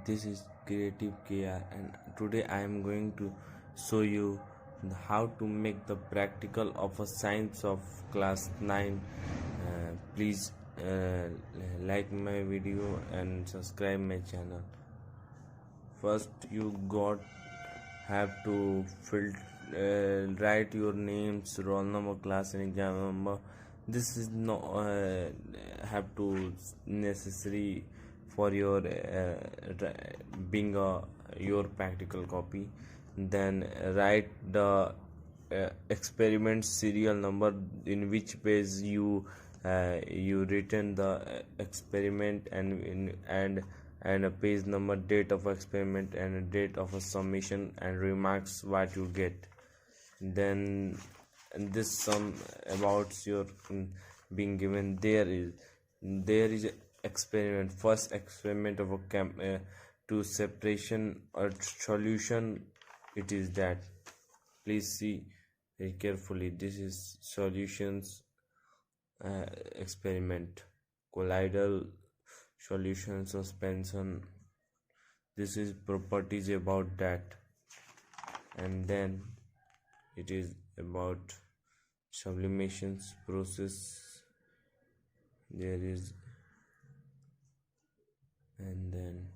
This is Creative KR, and today I am going to show you how to make the practical of a science of class 9. Please like my video and subscribe my channel. First you got have to write your names, roll number, class and exam number. This is not have to necessary for your being your practical copy. Then write the experiment serial number, in which page you written the experiment, and a page number, date of experiment, and a date of a submission, and remarks what you get. Then this sum about your being given. There is a experiment, first experiment of a to separation or solution. It is that, please see very carefully. This is solutions experiment, colloidal solution suspension. This is properties about that. And then it is about sublimations process. There is, and then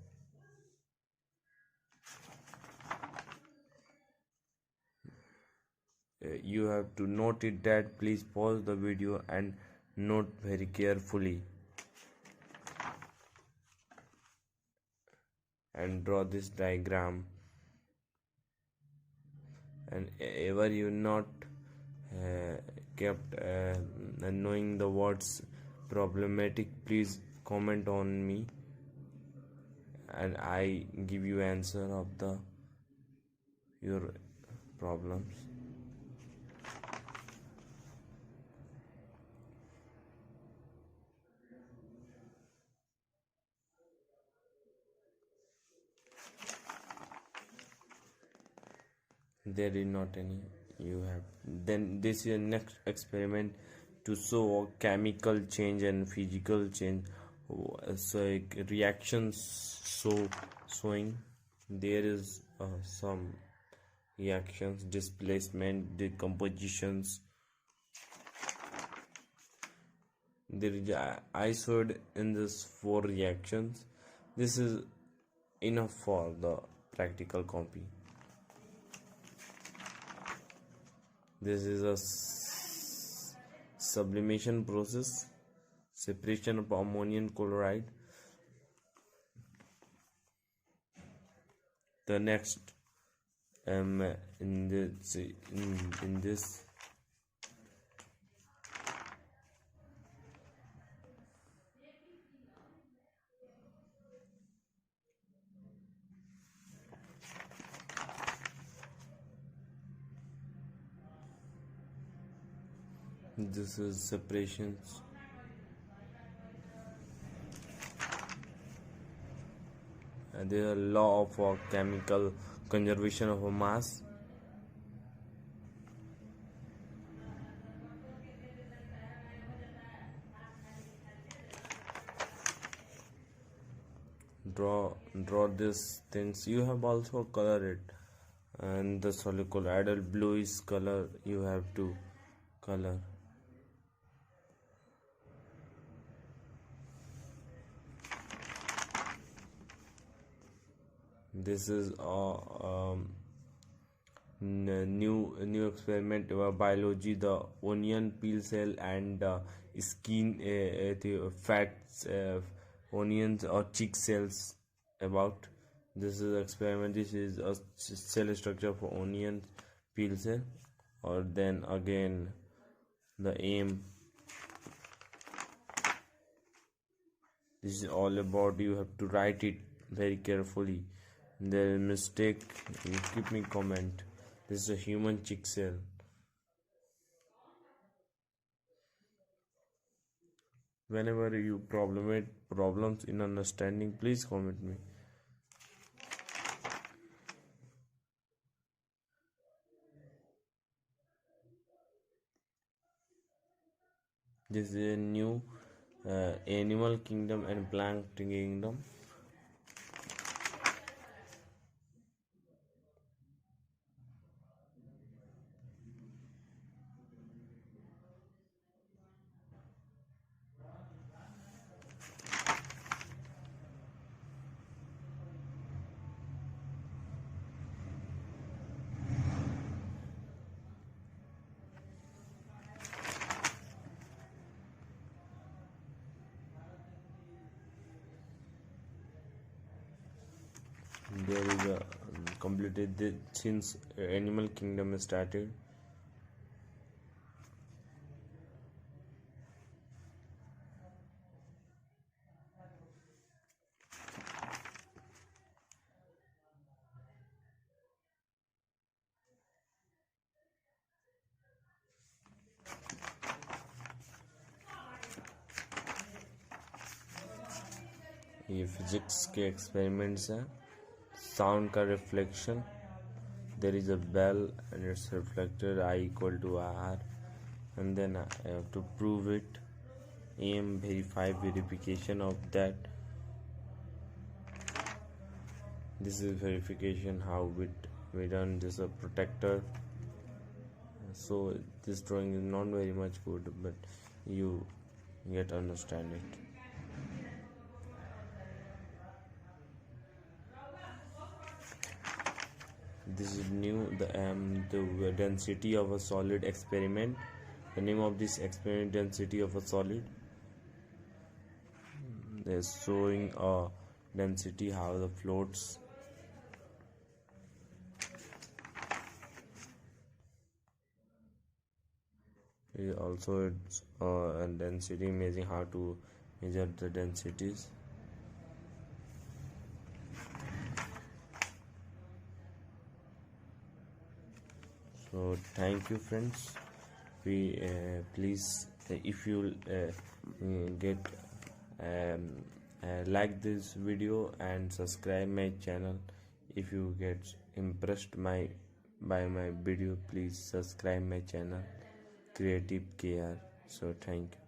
you have to note it that. Please pause the video and note very carefully and draw this diagram. And ever you not kept knowing the words problematic, please comment on me and I give you answer of the your problems. There is not any. You have, then this is your next experiment to show chemical change and physical change. So reactions showing. There is some reactions, displacement, decompositions. There is I showed in this 4 reactions. This is enough for the practical copy. This is a sublimation process, separation of ammonium chloride. The next in this this is separations. There is a law of chemical conservation of a mass. Draw these things. You have also color it, and the solid colloidal blue is color. You have to color. This is a new experiment biology. The onion peel cell and skin the fats, onions or cheek cells. About this is experiment. This is a cell structure for onion peel cell. Or then again the aim. This is all about, you have to write it very carefully. There is mistake, you keep me comment. This is a human cheek cell. Whenever you problems in understanding, please comment me. This is a new animal kingdom and plant kingdom. there is a completed since Animal Kingdom started. ये physics के experiments हैं. Sound का reflection, there is a bell and it's reflected I equal to R, and then I have to prove it. AM verify verification of that. This is verification how we done this a protector. So this drawing is not very much good, but you get understand it. This is new, the density of a solid experiment. The name of this experiment, density of a solid. They're showing a density how the floats. Also it's a density, imaging how to measure the densities. So thank you friends. We please if you get like this video and subscribe my channel. If you get impressed by my video, please subscribe my channel Creative KR. So thank you.